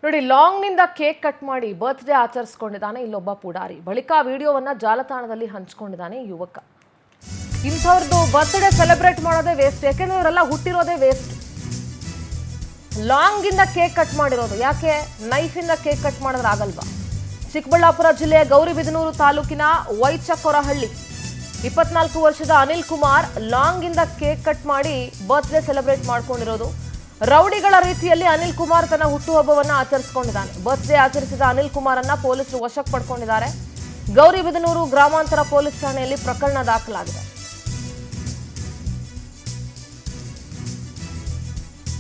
ನೋಡಿ, ಲಾಂಗ್ ನಿಂದ cake cut ಮಾಡಿ ಬರ್ತ್ಡೇ ಆಚರಿಸಿಕೊಂಡಿದ್ದಾನೆ ಇಲ್ಲೊಬ್ಬ ಪುಡಾರಿ. ಬಳಿಕ ವಿಡಿಯೋವನ್ನ ಜಾಲತಾಣದಲ್ಲಿ ಹಂಚಿಕೊಂಡಿದ್ದಾನೆ ಯುವಕ. ಇಂಥವ್ರದ್ದು ಬರ್ತ್ಡೇ ಸೆಲೆಬ್ರೇಟ್ ಮಾಡೋದೇ ವೇಸ್ಟ್, ಯಾಕೆಂದ್ರೆ ಇವರೆಲ್ಲ ಹುಟ್ಟಿರೋದೇ ವೇಸ್ಟ್. ಲಾಂಗ್ ಇಂದ ಕೇಕ್ ಕಟ್ ಮಾಡಿರೋದು, ಯಾಕೆ ನೈಫ್ ಇಂದ ಕೇಕ್ ಕಟ್ ಮಾಡಿದ್ರೆ ಆಗಲ್ವಾ? ಚಿಕ್ಕಬಳ್ಳಾಪುರ ಜಿಲ್ಲೆಯ ಗೌರಿಬಿದನೂರು ತಾಲೂಕಿನ ವೈಚಕೊರಹಳ್ಳಿ 24 ವರ್ಷದ ಅನಿಲ್ ಕುಮಾರ್ ಲಾಂಗ್ ಇಂದ ಕೇಕ್ ಕಟ್ ಮಾಡಿ ಬರ್ತ್ಡೇ ಸೆಲೆಬ್ರೇಟ್ ಮಾಡ್ಕೊಂಡಿರೋದು. ರೌಡಿಗಳ ರೀತಿಯಲ್ಲಿ ಅನಿಲ್ ಕುಮಾರ್ ತನ್ನ ಹುಟ್ಟುಹಬ್ಬವನ್ನ ಆಚರಿಸಿಕೊಂಡಿದ್ದಾನೆ. ಬರ್ತ್ಡೇ ಆಚರಿಸಿದ ಅನಿಲ್ ಕುಮಾರ್ ಅನ್ನ ಪೊಲೀಸರು ವಶಕ್ಕೆ ಪಡ್ಕೊಂಡಿದ್ದಾರೆ. ಗೌರಿಬಿದನೂರು ಗ್ರಾಮಾಂತರ ಪೊಲೀಸ್ ಠಾಣೆಯಲ್ಲಿ ಪ್ರಕರಣ ದಾಖಲಾಗಿದೆ.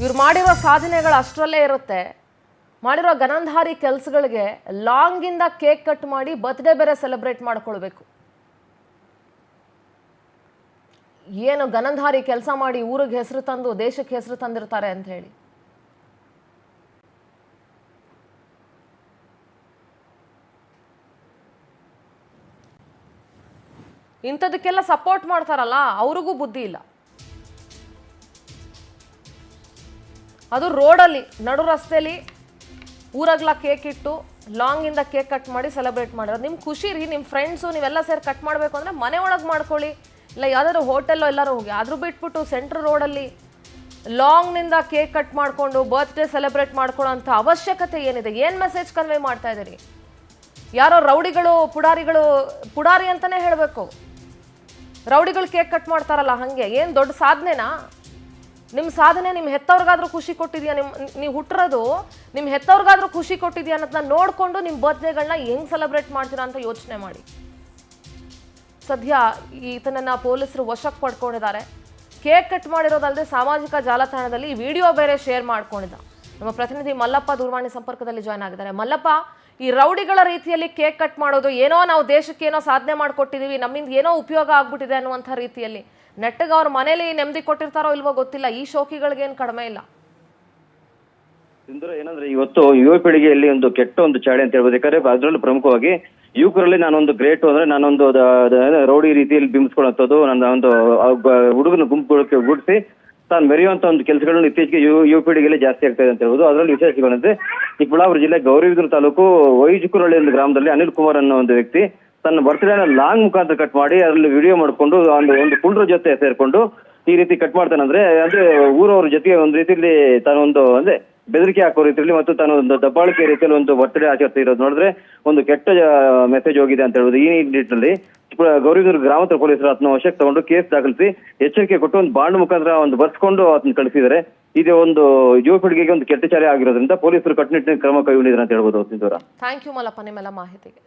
ಇವ್ರು ಮಾಡಿರೋ ಸಾಧನೆಗಳು ಅಷ್ಟರಲ್ಲೇ ಇರುತ್ತೆ. ಮಾಡಿರೋ ಗನಂಧಾರಿ ಕೆಲಸಗಳಿಗೆ ಲಾಂಗ್ ಇಂದ ಕೇಕ್ ಕಟ್ ಮಾಡಿ ಬರ್ತ್ಡೇ ಬೇರೆ ಸೆಲೆಬ್ರೇಟ್ ಮಾಡ್ಕೊಳ್ಬೇಕು. ಏನು ಗನಂಧಾರಿ ಕೆಲಸ ಮಾಡಿ ಊರಿಗೆ ಹೆಸರು ತಂದು ದೇಶಕ್ಕೆ ಹೆಸರು ತಂದಿರ್ತಾರೆ ಅಂತ ಹೇಳಿ. ಇಂಥದಕ್ಕೆಲ್ಲ ಸಪೋರ್ಟ್ ಮಾಡ್ತಾರಲ್ಲ, ಅವ್ರಿಗೂ ಬುದ್ಧಿ ಇಲ್ಲ. ಅದು ರೋಡಲ್ಲಿ ನಡು ರಸ್ತೆಯಲ್ಲಿ ಊರಗ್ಲ ಕೇಕ್ ಇಟ್ಟು ಲಾಂಗ್ ಇಂದ ಕೇಕ್ ಕಟ್ ಮಾಡಿ ಸೆಲೆಬ್ರೇಟ್ ಮಾಡಿರೋದು. ನಿಮ್ ಖುಷಿ ರೀ, ನಿಮ್ಮ ಫ್ರೆಂಡ್ಸು ನೀವೆಲ್ಲ ಸೇರಿ ಕಟ್ ಮಾಡಬೇಕು ಅಂದ್ರೆ ಮನೆ ಒಳಗೆ ಮಾಡ್ಕೊಳ್ಳಿ, ಇಲ್ಲ ಯಾವ್ದಾದ್ರು ಹೋಟೆಲ್ಲೋ ಎಲ್ಲರೂ ಹೋಗಿ. ಆದ್ರೂ ಬಿಟ್ಬಿಟ್ಟು ಸೆಂಟ್ರ್ ರೋಡಲ್ಲಿ ಲಾಂಗ್ನಿಂದ ಕೇಕ್ ಕಟ್ ಮಾಡಿಕೊಂಡು ಬರ್ತ್ಡೇ ಸೆಲೆಬ್ರೇಟ್ ಮಾಡ್ಕೊಳ್ಳೋ ಅಂಥ ಅವಶ್ಯಕತೆ ಏನಿದೆ? ಏನು ಮೆಸೇಜ್ ಕನ್ವೆ ಮಾಡ್ತಾ ಇದ್ದೀರಿ? ಯಾರೋ ರೌಡಿಗಳು ಪುಡಾರಿ ಅಂತಲೇ ಹೇಳಬೇಕು. ರೌಡಿಗಳು ಕೇಕ್ ಕಟ್ ಮಾಡ್ತಾರಲ್ಲ, ಹಾಗೆ ಏನು ದೊಡ್ಡ ಸಾಧನೆನಾ? ನಿಮ್ಮ ಸಾಧನೆ ನಿಮ್ಮ ಹೆತ್ತವ್ರಿಗಾದ್ರೂ ಖುಷಿ ಕೊಟ್ಟಿದ್ಯಾ? ನೀವು ಹುಟ್ಟಿರೋದು ನಿಮ್ಮ ಹೆತ್ತವ್ರಿಗಾದ್ರೂ ಖುಷಿ ಕೊಟ್ಟಿದ್ಯಾ ಅನ್ನೋದನ್ನ ನೋಡಿಕೊಂಡು ನಿಮ್ಮ ಬರ್ತ್ಡೇಗಳನ್ನ ಹೆಂಗೆ ಸೆಲೆಬ್ರೇಟ್ ಮಾಡ್ತೀರಾ ಅಂತ ಯೋಚನೆ ಮಾಡಿ. ಸದ್ಯ ಈತನನ್ನ ಪೊಲೀಸರು ವಶಕ್ಕೆ ಪಡ್ಕೊಂಡಿದ್ದಾರೆ. ಕೇಕ್ ಕಟ್ ಮಾಡಿರೋದಲ್ಲದೆ ಸಾಮಾಜಿಕ ಜಾಲತಾಣದಲ್ಲಿ ವಿಡಿಯೋ ಬೇರೆ ಶೇರ್ ಮಾಡ್ಕೊಂಡಿದ್ದ. ನಮ್ಮ ಪ್ರತಿನಿಧಿ ಮಲ್ಲಪ್ಪ ದೂರವಾಣಿ ಸಂಪರ್ಕದಲ್ಲಿ ಜಾಯ್ನ್ ಆಗಿದ್ದಾರೆ. ಮಲ್ಲಪ್ಪ, ಈ ರೌಡಿಗಳ ರೀತಿಯಲ್ಲಿ ಕೇಕ್ ಕಟ್ ಮಾಡೋದು, ಏನೋ ನಾವು ದೇಶಕ್ಕೆ ಏನೋ ಸಾಧನೆ ಮಾಡಿಕೊಟ್ಟಿದ್ದೀವಿ, ನಮ್ಮಿಂದ ಏನೋ ಉಪಯೋಗ ಆಗ್ಬಿಟ್ಟಿದೆ ಅನ್ನುವಂಥ ರೀತಿಯಲ್ಲಿ ನೆಟ್ಟಗೆ ಅವ್ರ ಮನೇಲಿ ನೆಮ್ಮದಿ ಕೊಟ್ಟಿರ್ತಾರೋ ಇಲ್ವೋ ಗೊತ್ತಿಲ್ಲ. ಈ ಶೋಕಿಗಳಿಗೇನು ಕಡಿಮೆ ಇಲ್ಲ. ಸಿಂಧೂರ, ಏನಂದ್ರೆ ಇವತ್ತು ಯುವ ಪೀಳಿಗೆಯಲ್ಲಿ ಒಂದು ಕೆಟ್ಟ ಒಂದು ಚಾಳಿ ಅಂತ ಹೇಳ್ಬೋದು. ಯಾಕಂದ್ರೆ ಅದರಲ್ಲೂ ಪ್ರಮುಖವಾಗಿ ಯುವಕರಲ್ಲಿ ನಾನೊಂದು ಗ್ರೇಟ್ ಅಂದ್ರೆ ನಾನೊಂದು ರೌಡಿ ರೀತಿಯಲ್ಲಿ ಬಿಂಬಿಸ್ಕೊಳ್ಳುವಂಥದ್ದು, ನನ್ನ ಒಂದು ಹುಡುಗನ ಗುಂಪುಗಳಿಗೆ ಗೂಡಿಸಿ ತಾನು ಮೆರೆಯುವಂತ ಒಂದು ಕೆಲಸಗಳನ್ನು ಇತ್ತೀಚೆಗೆ ಯುವ ಪೀಳಿಗೆಯಲ್ಲಿ ಜಾಸ್ತಿ ಆಗ್ತಾ ಇದೆ ಅಂತ ಹೇಳ್ಬೋದು. ಅದರಲ್ಲಿ ವಿಶೇಷಗಳಂದ್ರೆ ಚಿಕ್ಕಬಳ್ಳಾಪುರ ಜಿಲ್ಲೆ ಗೌರಿಬಿದನೂರು ತಾಲೂಕು ವೈಚಕೊರಹಳ್ಳಿ ಒಂದು ಗ್ರಾಮದಲ್ಲಿ ಅನಿಲ್ ಕುಮಾರ್ ಅನ್ನೋ ಒಂದು ವ್ಯಕ್ತಿ ತನ್ನ ಬರ್ತ್ಡೇನ ಲಾಂಗ್ ಮುಖಾಂತರ ಕಟ್ ಮಾಡಿ ಅದರಲ್ಲಿ ವಿಡಿಯೋ ಮಾಡಿಕೊಂಡು ಒಂದು ಕುಂಡ್ರ ಜೊತೆ ಸೇರ್ಕೊಂಡು ಈ ರೀತಿ ಕಟ್ ಮಾಡ್ತಾನಂದ್ರೆ ಅಂದ್ರೆ ಊರವ್ರ ಜೊತೆಗೆ ಒಂದು ರೀತಿಯಲ್ಲಿ ತಾನೊಂದು ಅಂದ್ರೆ ಬೆದರಿಕೆ ಹಾಕೋ ರೀತಿಯಲ್ಲಿ ಮತ್ತು ತಾನು ಒಂದು ದಬ್ಬಾಳಿಕೆ ರೀತಿಯಲ್ಲಿ ಒಂದು ಬರ್ತ್ಡೇ ಆಚರಿಸ್ತಾ ಇರೋದು ನೋಡಿದ್ರೆ ಒಂದು ಕೆಟ್ಟ ಮೆಸೇಜ್ ಹೋಗಿದೆ ಅಂತ ಹೇಳ್ಬೋದು. ಈ ನಿಟ್ಟಿನಲ್ಲಿ ಗೌರಿಬಿದನೂರು ಗ್ರಾಮಾಂತರ ಪೊಲೀಸರು ಆತನ ವಶಕ್ಕೆ ತಗೊಂಡು ಕೇಸ್ ದಾಖಲಿಸಿ ಎಚ್ಚರಿಕೆ ಕೊಟ್ಟು ಒಂದು ಬಾಂಡ್ ಮುಖಾಂತರ ಒಂದು ಬರ್ಸ್ಕೊಂಡು ಆತನ ಕಳಿಸಿದ್ದಾರೆ. ಇದು ಒಂದು ಯುವ ಪೀಳಿಗೆಗೆ ಒಂದು ಕೆಟ್ಟ ಚಾಳಿ ಆಗಿರೋದ್ರಿಂದ ಪೊಲೀಸರು ಕಟ್ಟುನಿಟ್ಟಿನ ಕ್ರಮ ಕೈಗೊಂಡಿದ್ದಾರೆ ಅಂತ ಹೇಳ್ಬೋದು. ಸಿಂಧೂರ, ಥ್ಯಾಂಕ್ ಯು ಮಲ್ಲಪ್ಪ ನಿಮ್ಮೆಲ್ಲ ಮಾಹಿತಿಗೆ.